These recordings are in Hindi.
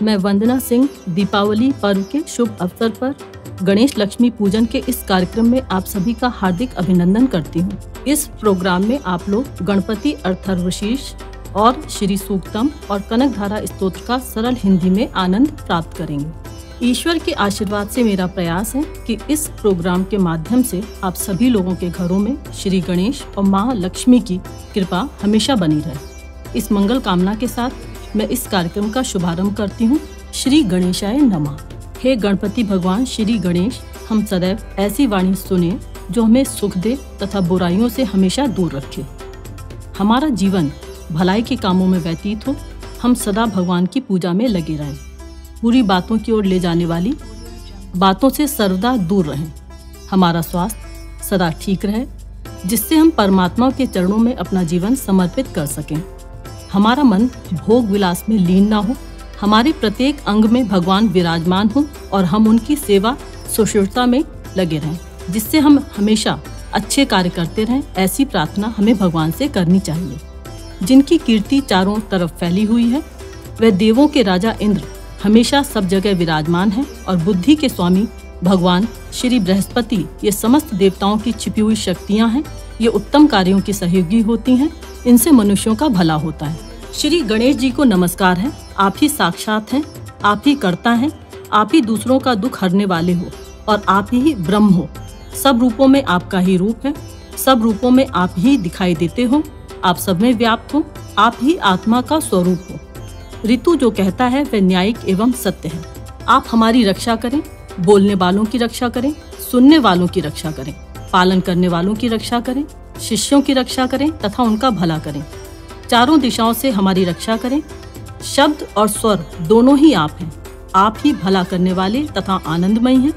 मैं वंदना सिंह दीपावली पर्व के शुभ अवसर पर गणेश लक्ष्मी पूजन के इस कार्यक्रम में आप सभी का हार्दिक अभिनंदन करती हूँ। इस प्रोग्राम में आप लोग गणपति अर्थर्वशीर्ष और श्री सूक्तम और कनक धारा स्तोत्र का सरल हिंदी में आनंद प्राप्त करेंगे। ईश्वर के आशीर्वाद से मेरा प्रयास है कि इस प्रोग्राम के माध्यम से आप सभी लोगों के घरों में श्री गणेश और माँ लक्ष्मी की कृपा हमेशा बनी रहे। इस मंगल कामना के साथ मैं इस कार्यक्रम का शुभारंभ करती हूँ। श्री गणेशाय नमः। हे गणपति भगवान श्री गणेश, हम सदैव ऐसी वाणी सुने जो हमें सुख दे तथा बुराइयों से हमेशा दूर रखे। हमारा जीवन भलाई के कामों में व्यतीत हो, हम सदा भगवान की पूजा में लगे रहें। बुरी बातों की ओर ले जाने वाली बातों से सर्वदा दूर रहें। हमारा स्वास्थ्य सदा ठीक रहे, जिससे हम परमात्मा के चरणों में अपना जीवन समर्पित कर सकें। हमारा मन भोग विलास में लीन ना हो, हमारे प्रत्येक अंग में भगवान विराजमान हो और हम उनकी सेवा सुश्रुतता में लगे रहें, जिससे हम हमेशा अच्छे कार्य करते रहें। ऐसी प्रार्थना हमें भगवान से करनी चाहिए। जिनकी कीर्ति चारों तरफ फैली हुई है, वह देवों के राजा इंद्र हमेशा सब जगह विराजमान है और बुद्धि के स्वामी भगवान श्री बृहस्पति ये समस्त देवताओं की छिपी हुई शक्तियाँ हैं। ये उत्तम कार्यों की सहयोगी होती हैं, इनसे मनुष्यों का भला होता है। श्री गणेश जी को नमस्कार है। आप ही साक्षात हैं, आप ही कर्ता हैं, आप ही दूसरों का दुख हरने वाले हो और आप ही ब्रह्म हो। सब रूपों में आपका ही रूप है, सब रूपों में आप ही दिखाई देते हो, आप सब में व्याप्त हो, आप ही आत्मा का स्वरूप हो। ऋतु जो कहता है वह न्यायिक एवं सत्य है। आप हमारी रक्षा करें, बोलने वालों की रक्षा करें, सुनने वालों की रक्षा करें, पालन करने वालों की रक्षा करें, शिष्यों की रक्षा करें तथा उनका भला करें। चारों दिशाओं से हमारी रक्षा करें। शब्द और स्वर दोनों ही आप हैं। आप ही भला करने वाले तथा आनंदमय हैं।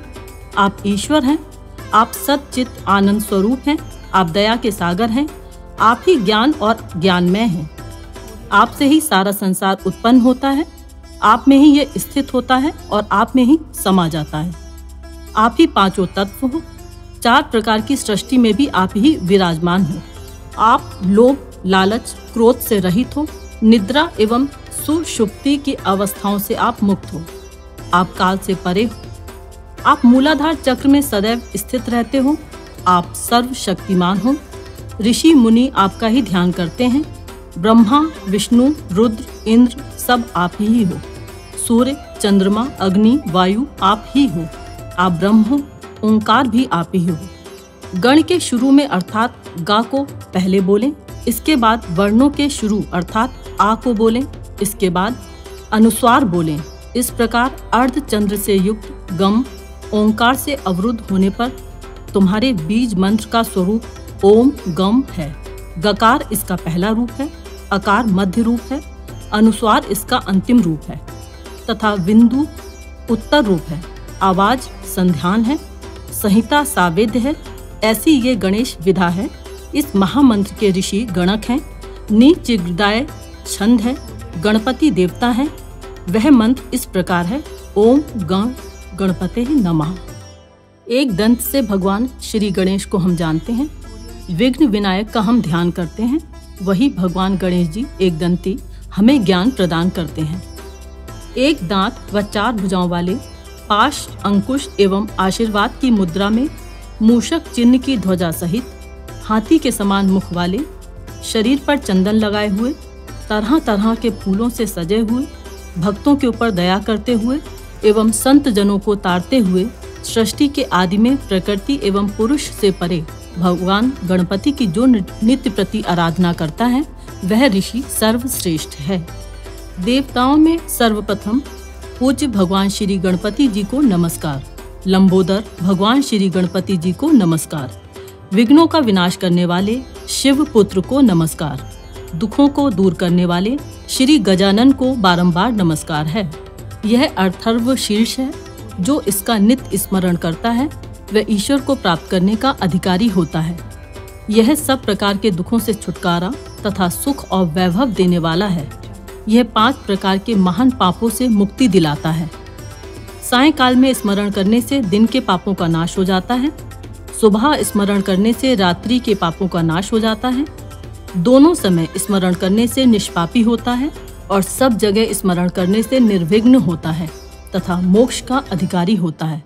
आप ईश्वर हैं, आप सच्चित आनंद स्वरूप हैं, आप दया के सागर हैं, आप ही ज्ञान और ज्ञानमय हैं। आपसे ही सारा संसार उत्पन्न होता है, आप में ही ये स्थित होता है और आप में ही समा जाता है। आप ही पांचों तत्व हो, चार प्रकार की सृष्टि में भी आप ही विराजमान हो। आप लोभ, लालच, क्रोध से रहित हो, निद्रा एवं सुषुप्ति की अवस्थाओं से आप मुक्त हो। आप काल से परे हो, आप मूलाधार चक्र में सदैव स्थित रहते हो। आप सर्वशक्तिमान हो। ऋषि मुनि आपका ही ध्यान करते हैं। ब्रह्मा, विष्णु, रुद्र, इंद्र सब आप ही हो। सूर्य, चंद्रमा, अग्नि, वायु आप ही हो। आप ब्रह्म हो। ओंकार भी आप ही हो। गण के शुरू में अर्थात गा को पहले बोलें, इसके बाद वर्णों के शुरू अर्थात आ को बोलें, इसके बाद अनुस्वार बोलें। इस प्रकार अर्ध चंद्र से युक्त गम ओंकार से अवरुद्ध होने पर तुम्हारे बीज मंत्र का स्वरूप ओम गम है। गकार इसका पहला रूप है, अकार मध्य रूप है, अनुस्वार इसका अंतिम रूप है तथा बिंदु उत्तर रूप है। आवाज संध्यान है, संहिता सावेद्य है। ऐसी ये गणेश विधा है। इस महामंत्र के ऋषि गणक हैं। नीचिग्दाय छंद है, गणपति देवता है। वह मंत्र इस प्रकार है, ओम गण गणपते नमः। एक दंत से भगवान श्री गणेश को हम जानते हैं। विघ्न विनायक का हम ध्यान करते हैं। वही भगवान गणेश जी एक दंती हमें ज्ञान प्रदान करते हैं। एक दांत व चार भुजाओं वाले, पाश, अंकुश एवं आशीर्वाद की मुद्रा में, मूषक चिन्ह की ध्वजा सहित, हाथी के समान मुख वाले, शरीर पर चंदन लगाए हुए, तरह तरह के फूलों से सजे हुए, भक्तों के ऊपर दया करते हुए एवं संत जनों को तारते हुए, सृष्टि के आदि में प्रकृति एवं पुरुष से परे भगवान गणपति की जो नित्य प्रति आराधना करता है, वह ऋषि सर्वश्रेष्ठ है। देवताओं में सर्वप्रथम पूज्य भगवान श्री गणपति जी को नमस्कार। लंबोदर भगवान श्री गणपति जी को नमस्कार। विघ्नों का विनाश करने वाले शिव पुत्र को नमस्कार। दुखों को दूर करने वाले श्री गजानन को बारंबार नमस्कार है। यह अर्थर्व शीर्ष है। जो इसका नित्य स्मरण करता है वह ईश्वर को प्राप्त करने का अधिकारी होता है। यह सब प्रकार के दुखों से छुटकारा तथा सुख और वैभव देने वाला है। यह 5 प्रकार के महान पापों से मुक्ति दिलाता है। सायंकाल में स्मरण करने से दिन के पापों का नाश हो जाता है। सुबह स्मरण करने से रात्रि के पापों का नाश हो जाता है। दोनों समय स्मरण करने से निष्पापी होता है। और सब जगह स्मरण करने से निर्विघ्न होता है तथा मोक्ष का अधिकारी होता है।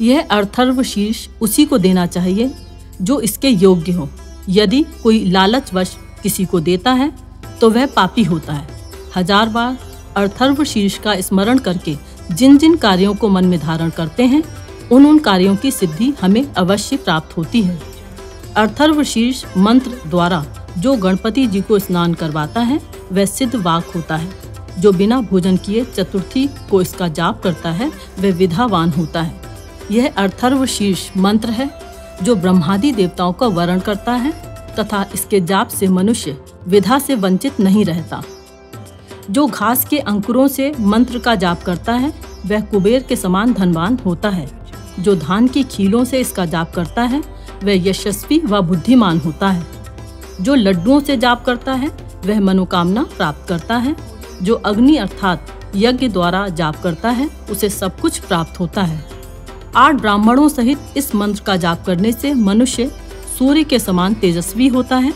यह अर्थर्वशीर्ष उसी को देना चाहिए जो इसके योग्य हो। यदि कोई लालचवश किसी को देता है तो वह पापी होता है। 1000 बार अर्थर्वशीर्ष का स्मरण करके जिन जिन कार्यों को मन में धारण करते हैं उन कार्यों की सिद्धि हमें अवश्य प्राप्त होती है। अर्थर्वशीर्ष मंत्र द्वारा जो गणपति जी को स्नान करवाता है वह सिद्ध वाक होता है। जो बिना भोजन किए चतुर्थी को इसका जाप करता है वह विधावान होता है। यह अर्थर्वशीर्ष मंत्र है जो ब्रह्मादि देवताओं का वर्ण करता है तथा इसके जाप से मनुष्य विधा से वंचित नहीं रहता। जो घास के अंकुरों से मंत्र का जाप करता है वह कुबेर के समान धनवान होता है। जो धान की खीलों से इसका जाप करता है वह यशस्वी व बुद्धिमान होता है। जो लड्डुओं से जाप करता है वह मनोकामना प्राप्त करता है। जो अग्नि अर्थात यज्ञ द्वारा जाप करता है उसे सब कुछ प्राप्त होता है। 8 ब्राह्मणों सहित इस मंत्र का जाप करने से मनुष्य सूर्य के समान तेजस्वी होता है।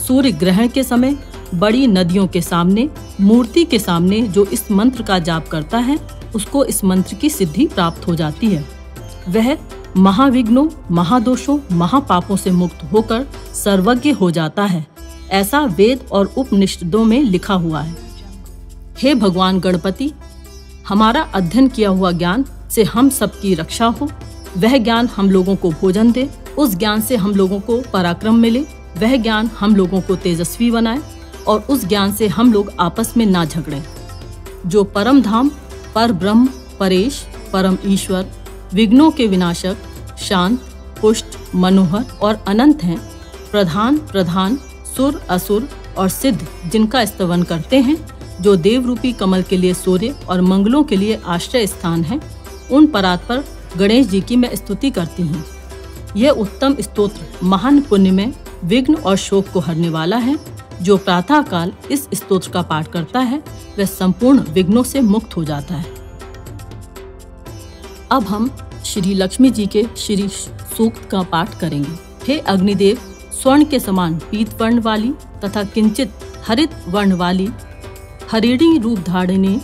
सूर्य ग्रहण के समय बड़ी नदियों के सामने मूर्ति के सामने जो इस मंत्र का जाप करता है उसको इस मंत्र की सिद्धि प्राप्त हो जाती है। वह महाविघ्नों, महादोषों, महापापों से मुक्त होकर सर्वज्ञ हो जाता है। ऐसा वेद और उपनिषदों में लिखा हुआ है। हे भगवान गणपति, हमारा अध्ययन किया हुआ ज्ञान से हम सबकी रक्षा हो। वह ज्ञान हम लोगों को भोजन दे। उस ज्ञान से हम लोगों को पराक्रम मिले। वह ज्ञान हम लोगों को तेजस्वी बनाए और उस ज्ञान से हम लोग आपस में ना झगड़ें। जो परम धाम, पर ब्रह्म, परेश, परम ईश्वर, विघ्नों के विनाशक, शांत, पुष्ट, मनोहर और अनंत हैं, प्रधान, सुर, असुर और सिद्ध जिनका स्तवन करते हैं, जो देव रूपी कमल के लिए सूर्य और मंगलों के लिए आश्रय स्थान है, उन परात्पर गणेश जी की मैं स्तुति करती हूँ। यह उत्तम स्तोत्र महान पुण्य में विघ्न और शोक को हरने वाला है। जो प्रातः काल इस स्तोत्र का पाठ करता है वह संपूर्ण विघ्नों से मुक्त हो जाता है। अब हम श्री लक्ष्मी जी के श्री सूक्त का पाठ करेंगे। हे अग्निदेव, स्वर्ण के समान पीत वर्ण वाली तथा किंचित हरित वर्ण वाली हरिणी रूप धारिणी,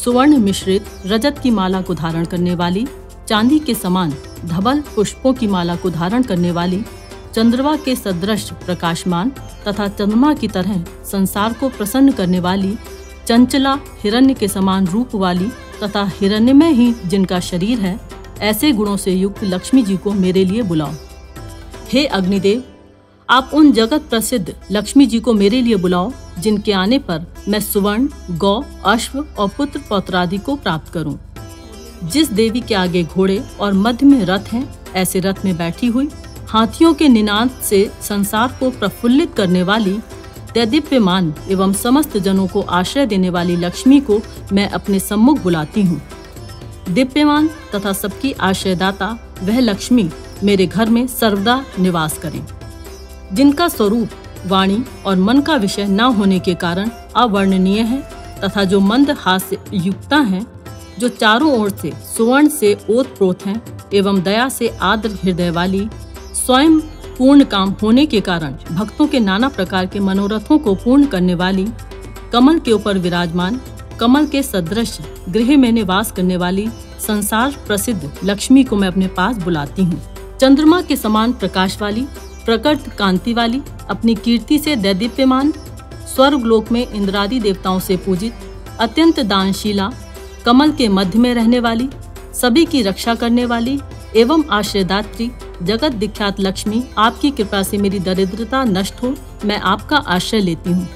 सुवर्ण मिश्रित रजत की माला को धारण करने वाली, चांदी के समान धवल पुष्पों की माला को धारण करने वाली, चंद्रमा के सदृश प्रकाशमान तथा चंद्रमा की तरह संसार को प्रसन्न करने वाली, चंचला हिरण्य के समान रूप वाली तथा हिरण्यमय ही जिनका शरीर है, ऐसे गुणों से युक्त लक्ष्मी जी को मेरे लिए बुलाओ। हे अग्निदेव, आप उन जगत प्रसिद्ध लक्ष्मी जी को मेरे लिए बुलाओ जिनके आने पर मैं सुवर्ण, गौ, अश्व और पुत्र पौत्रादि को प्राप्त करूं। जिस देवी के आगे घोड़े और मध्य में रथ हैं, ऐसे रथ में बैठी हुई, हाथियों के निनाद से संसार को प्रफुल्लित करने वाली, दैदीप्यमान एवं समस्त जनों को आश्रय देने वाली लक्ष्मी को मैं अपने सम्मुख बुलाती हूँ। दीप्यमान तथा सबकी आश्रयदाता वह लक्ष्मी मेरे घर में सर्वदा निवास करें। जिनका स्वरूप, वाणी और मन का विषय न होने के कारण अवर्णनीय है तथा जो मंद हास्य युक्ता हैं, जो चारों ओर से सुवर्ण से ओतप्रोत हैं एवं दया से आर्द्र हृदय वाली, स्वयं पूर्ण काम होने के कारण भक्तों के नाना प्रकार के मनोरथों को पूर्ण करने वाली, कमल के ऊपर विराजमान, कमल के सदृश गृह में निवास करने वाली संसार प्रसिद्ध लक्ष्मी को मैं अपने पास बुलाती हूँ। चंद्रमा के समान प्रकाश वाली, प्रकट कांति वाली, अपनी कीर्ति से दैदीप्यमान, स्वर्गलोक में इंद्रादि देवताओं से पूजित, अत्यंत दानशीला, कमल के मध्य में रहने वाली, सभी की रक्षा करने वाली एवं आश्रयदात्री जगत विख्यात लक्ष्मी, आपकी कृपा से मेरी दरिद्रता नष्ट हो, मैं आपका आश्रय लेती हूँ।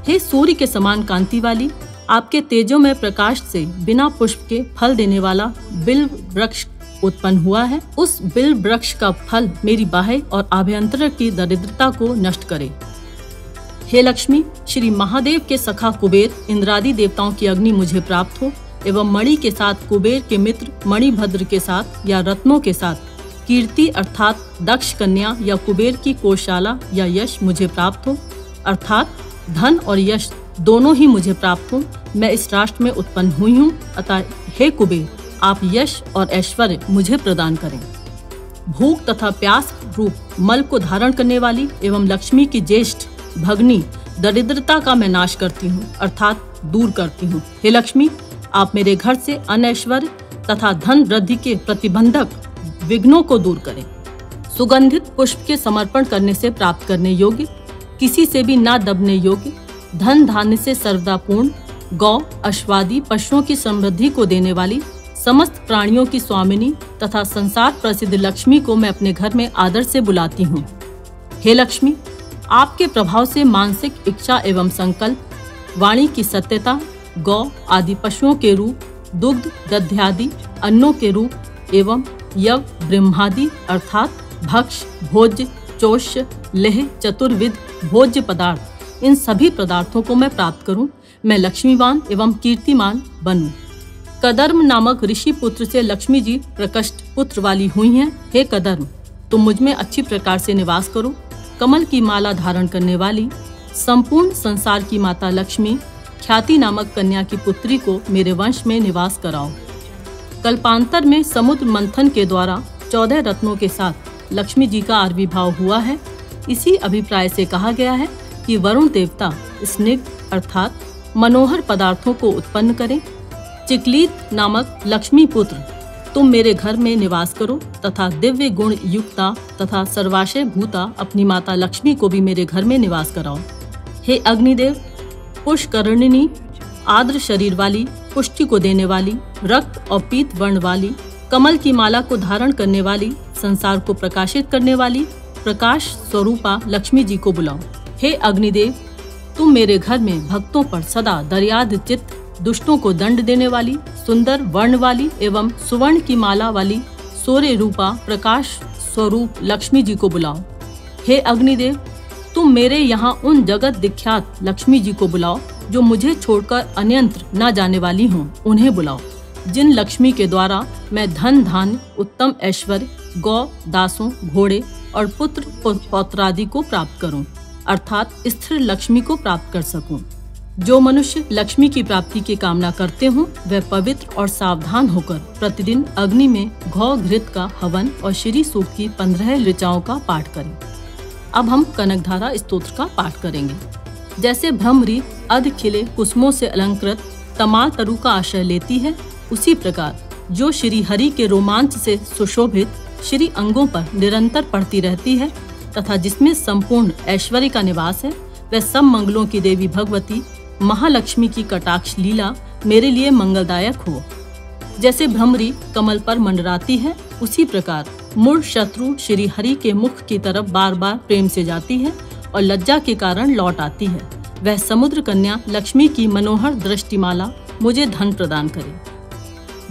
हे सूर्य के समान कांति वाली, आपके तेजो में प्रकाश से बिना पुष्प के फल देने वाला बिल्व वृक्ष उत्पन्न हुआ है। उस बिल्व वृक्ष का फल मेरी बाह्य और आभ्यंतर की दरिद्रता को नष्ट करे। हे लक्ष्मी, श्री महादेव के सखा कुबेर इंद्रादि देवताओं की अग्नि मुझे प्राप्त हो एवं मणि के साथ कुबेर के मित्र मणिभद्र के साथ या रत्नों के साथ कीर्ति अर्थात दक्ष कन्या या कुबेर की कोशाला या यश मुझे प्राप्त हो, अर्थात धन और यश दोनों ही मुझे प्राप्त हो। मैं इस राष्ट्र में उत्पन्न हुई हूँ, अतः हे कुबेर, आप यश और ऐश्वर्य मुझे प्रदान करें। भूख तथा प्यास रूप मल को धारण करने वाली एवं लक्ष्मी की ज्येष्ठ भगनी दरिद्रता का मैं नाश करती हूँ अर्थात दूर करती हूँ। हे लक्ष्मी, आप मेरे घर से अनैश्वर्य तथा धन वृद्धि के प्रतिबंधक विघ्नों को दूर करें। सुगंधित पुष्प के समर्पण करने से प्राप्त करने योग्य, किसी से भी ना दबने योग्य, धन धान्य से सर्वदा पूर्ण, गौ अश्वादि पशुओं की समृद्धि को देने वाली, समस्त प्राणियों की स्वामिनी तथा संसार प्रसिद्ध लक्ष्मी को मैं अपने घर में आदर से बुलाती हूँ। हे लक्ष्मी, आपके प्रभाव से मानसिक इच्छा एवं संकल्प, वाणी की सत्यता, गौ आदि पशुओं के रूप, दुग्ध दध्यादि अन्नों के रूप एवं यव ब्रह्मादि अर्थात भक्ष भोज्य चोष्य लेह चतुर्विध भोज्य पदार्थ, इन सभी पदार्थों को मैं प्राप्त करूं, मैं लक्ष्मीवान एवं कीर्तिमान बनूं। कदर्म नामक ऋषि पुत्र से लक्ष्मी जी प्रकष्ट पुत्र वाली हुई हैं। हे कदर्म, तुम मुझ में अच्छी प्रकार से निवास करो। कमल की माला धारण करने वाली संपूर्ण संसार की माता लक्ष्मी ख्याति नामक कन्या की पुत्री को मेरे वंश में निवास कराओ। कल्पांतर में समुद्र मंथन के द्वारा 14 रत्नों के साथ लक्ष्मी जी का आविर्भाव हुआ है। इसी अभिप्राय से कहा गया है कि वरुण देवता स्निग्ध अर्थात मनोहर पदार्थों को उत्पन्न करें। चिकलीत नामक लक्ष्मी पुत्र, तुम मेरे घर में निवास करो तथा दिव्य गुण युक्ता तथा सर्वाशय भूता अपनी माता लक्ष्मी को भी मेरे घर में निवास कराओ। हे अग्निदेव, पुष्करणिनी आर्द्र शरीर वाली, पुष्टि को देने वाली, रक्त और पीत वर्ण वाली, कमल की माला को धारण करने वाली, संसार को प्रकाशित करने वाली प्रकाश स्वरूपा लक्ष्मी जी को बुलाओ। हे अग्निदेव, तुम मेरे घर में भक्तों पर सदा दर्याद चित्त, दुष्टों को दंड देने वाली, सुंदर वर्ण वाली एवं सुवर्ण की माला वाली सूर्य रूपा प्रकाश स्वरूप लक्ष्मी जी को बुलाओ। हे अग्निदेव, तुम मेरे यहाँ उन जगत विख्यात लक्ष्मी जी को बुलाओ जो मुझे छोड़कर अन्यंत्र न जाने वाली हों, उन्हें बुलाओ। जिन लक्ष्मी के द्वारा मैं धन धान्य, उत्तम ऐश्वर्य, गौ दासों, घोड़े और पुत्र पौत्रादि को प्राप्त करूं, अर्थात स्थिर लक्ष्मी को प्राप्त कर सकूं। जो मनुष्य लक्ष्मी की प्राप्ति की कामना करते हों, वह पवित्र और सावधान होकर प्रतिदिन अग्नि में घौ घृत का हवन और श्री सूक्त की 15 ऋचाओं का पाठ करें। अब हम कनकधारा स्तोत्र का पाठ करेंगे। जैसे भ्रमरी अध खिले कुसुमों से अलंकृत तमाल तरु का आश्रय लेती है, उसी प्रकार जो श्री हरि के रोमांच से सुशोभित श्री अंगों पर निरंतर पढ़ती रहती है तथा जिसमें संपूर्ण ऐश्वर्य का निवास है, वह सब मंगलों की देवी भगवती महालक्ष्मी की कटाक्ष लीला मेरे लिए मंगलदायक हो। जैसे भ्रमरी कमल पर मंडराती है, उसी प्रकार मूढ़ शत्रु श्री हरि के मुख की तरफ बार बार प्रेम से जाती है और लज्जा के कारण लौट आती है। वह समुद्र कन्या लक्ष्मी की मनोहर दृष्टिमाला मुझे धन प्रदान करे।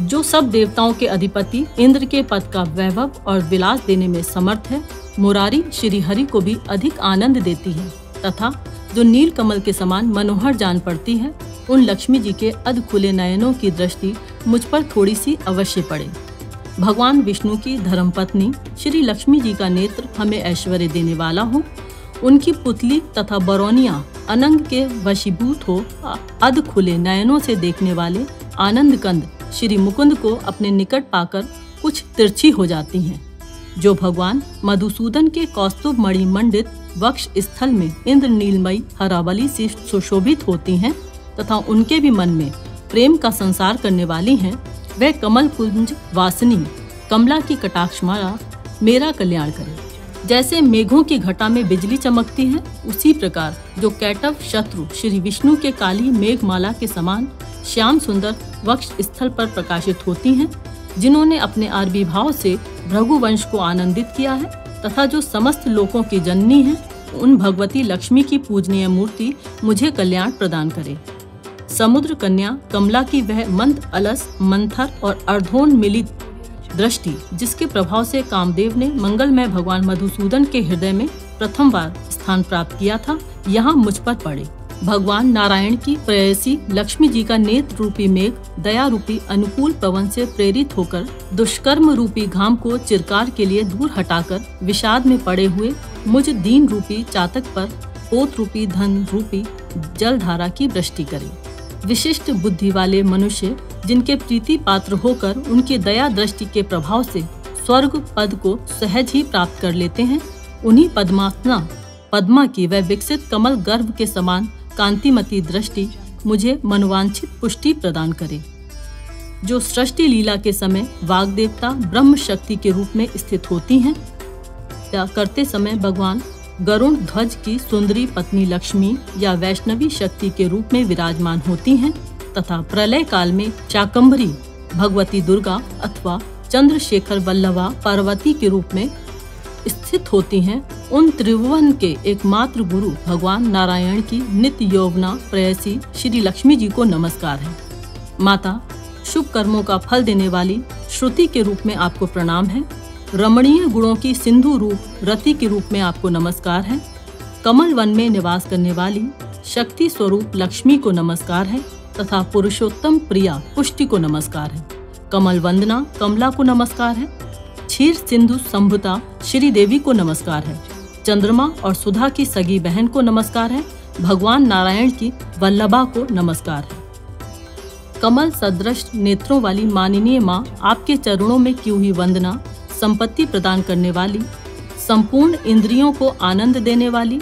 जो सब देवताओं के अधिपति इंद्र के पद का वैभव और विलास देने में समर्थ है, मुरारी श्री हरि को भी अधिक आनंद देती है तथा जो नील कमल के समान मनोहर जान पड़ती है, उन लक्ष्मी जी के अध खुले नयनों की दृष्टि मुझ पर थोड़ी सी अवश्य पड़े। भगवान विष्णु की धर्मपत्नी श्री लक्ष्मी जी का नेत्र हमें ऐश्वर्य देने वाला हो, उनकी पुतली तथा बरौनिया अनंग के वशीभूत हो, अध खुले नयनों से देखने वाले आनंद कंद श्री मुकुंद को अपने निकट पाकर कुछ तिरछी हो जाती हैं। जो भगवान मधुसूदन के कौस्तुभ मणि मंडित वक्ष स्थल में इंद्र नीलमयी हरावली से सुशोभित होती हैं तथा उनके भी मन में प्रेम का संसार करने वाली हैं, वह कमल कुंज वासिनी कमला की कटाक्षमाला मेरा कल्याण करे। जैसे मेघों की घटा में बिजली चमकती है, उसी प्रकार जो कैटव शत्रु श्री विष्णु के काली मेघमाला के समान श्याम सुंदर वक्ष स्थल पर प्रकाशित होती हैं, जिन्होंने अपने आविर्भाव से भृगुवंश को आनंदित किया है तथा जो समस्त लोकों की जननी है, उन भगवती लक्ष्मी की पूजनीय मूर्ति मुझे कल्याण प्रदान करे। समुद्र कन्या कमला की वह मंद अलस मंथर और अर्धोन्मिलित दृष्टि, जिसके प्रभाव से कामदेव ने मंगलमय भगवान मधुसूदन के हृदय में प्रथम बार स्थान प्राप्त किया था, यहाँ मुझ पर पड़े। भगवान नारायण की प्रेयसी लक्ष्मी जी का नेत्र रूपी मेघ दया रूपी अनुकूल पवन से प्रेरित होकर दुष्कर्म रूपी घाम को चिरकार के लिए दूर हटाकर विषाद में पड़े हुए मुझ दीन रूपी चातक पर पोत रूपी धन रूपी जलधारा की वृष्टि करे। विशिष्ट बुद्धि वाले मनुष्य जिनके प्रीति पात्र होकर उनकी दया दृष्टि के प्रभाव से स्वर्ग पद को सहज ही प्राप्त कर लेते हैं, उन्हीं पद्मासना पद्मा की वह विकसित कमल गर्भ के समान कांतिमती दृष्टि मुझे मनोवांछित पुष्टि प्रदान करे, जो सृष्टि लीला के समय वाग देवता ब्रह्म शक्ति के रूप में स्थित होती हैं। या करते समय भगवान गरुण ध्वज की सुंदरी पत्नी लक्ष्मी या वैष्णवी शक्ति के रूप में विराजमान होती हैं तथा प्रलय काल में शाकंभरी भगवती दुर्गा अथवा चंद्रशेखर वल्लभा पार्वती के रूप में स्थित होती हैं। उन त्रिभुवन के एकमात्र गुरु भगवान नारायण की नित्य यौवना प्रेयसी श्री लक्ष्मी जी को नमस्कार है। माता, शुभ कर्मों का फल देने वाली श्रुति के रूप में आपको प्रणाम है। रमणीय गुणों की सिंधु रूप रति के रूप में आपको नमस्कार है। कमल वन में निवास करने वाली शक्ति स्वरूप लक्ष्मी को नमस्कार है तथा पुरुषोत्तम प्रिया पुष्टि को नमस्कार है। कमल वंदना कमला को नमस्कार है। क्षीर सिंधु संभुता श्री देवी को नमस्कार है। चंद्रमा और सुधा की सगी बहन को नमस्कार है। भगवान नारायण की वल्लभा को नमस्कार है। कमल सदृश नेत्रों वाली माननीय माँ, आपके चरणों में की हुई वंदना संपत्ति प्रदान करने वाली, संपूर्ण इंद्रियों को आनंद देने वाली,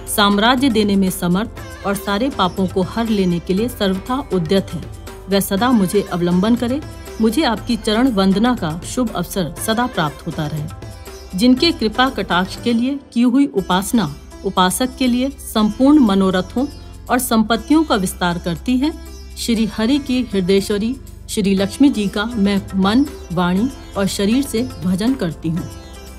साम्राज्य देने में समर्थ और सारे पापों को हर लेने के लिए सर्वथा उद्यत है। वह सदा मुझे अवलंबन करे। मुझे आपकी चरण वंदना का शुभ अवसर सदा प्राप्त होता रहे। जिनके कृपा कटाक्ष के लिए की हुई उपासना उपासक के लिए संपूर्ण मनोरथों और संपत्तियों का विस्तार करती है। श्री हरि की हृदयेश्वरी श्री लक्ष्मी जी का मैं मन, वाणी और शरीर से भजन करती हूँ।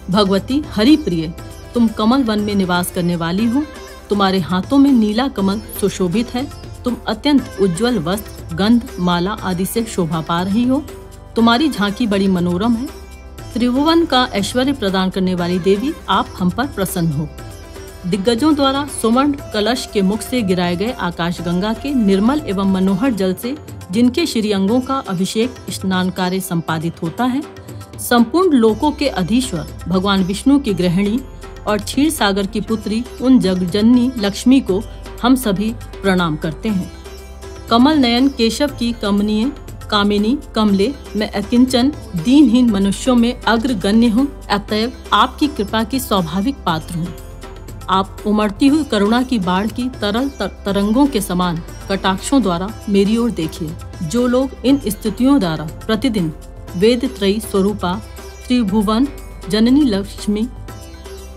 भगवती हरि प्रिय, तुम कमल वन में निवास करने वाली हो। तुम्हारे हाथों में नीला कमल सुशोभित है। तुम अत्यंत उज्जवल वस्त्र, गंध, माला आदि से शोभा पा रही हो। तुम्हारी झांकी बड़ी मनोरम है। त्रिभुवन का ऐश्वर्य प्रदान करने वाली देवी, आप हम पर प्रसन्न हो। दिग्गजों द्वारा सुवर्ण कलश के मुख से गिराए गए आकाश गंगा के निर्मल एवं मनोहर जल से जिनके श्री अंगों का अभिषेक स्नान कार्य संपादित होता है, संपूर्ण लोकों के अधीश्वर भगवान विष्णु की गृहिणी और क्षीर सागर की पुत्री उन जगजननी लक्ष्मी को हम सभी प्रणाम करते हैं। कमल नयन केशव की कमनीय कामिनी कमले, मैं अकिंचन दीनहीन मनुष्यों में अग्रगण्य हूँ। अतएव आपकी कृपा की स्वाभाविक पात्र हूँ। आप उमड़ती हुई करुणा की बाढ़ की तरल तरंगों के समान कटाक्षों द्वारा मेरी ओर देखिए। जो लोग इन स्तुतियों द्वारा प्रतिदिन वेद त्रयी स्वरूपा त्रिभुवन जननी लक्ष्मी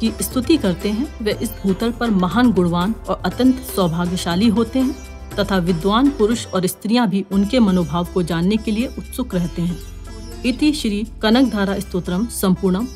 की स्तुति करते हैं, वे इस भूतल पर महान गुणवान और अत्यंत सौभाग्यशाली होते हैं तथा विद्वान पुरुष और स्त्रियां भी उनके मनोभाव को जानने के लिए उत्सुक रहते हैं। इति श्री कनकधारा स्तोत्रम संपूर्णम।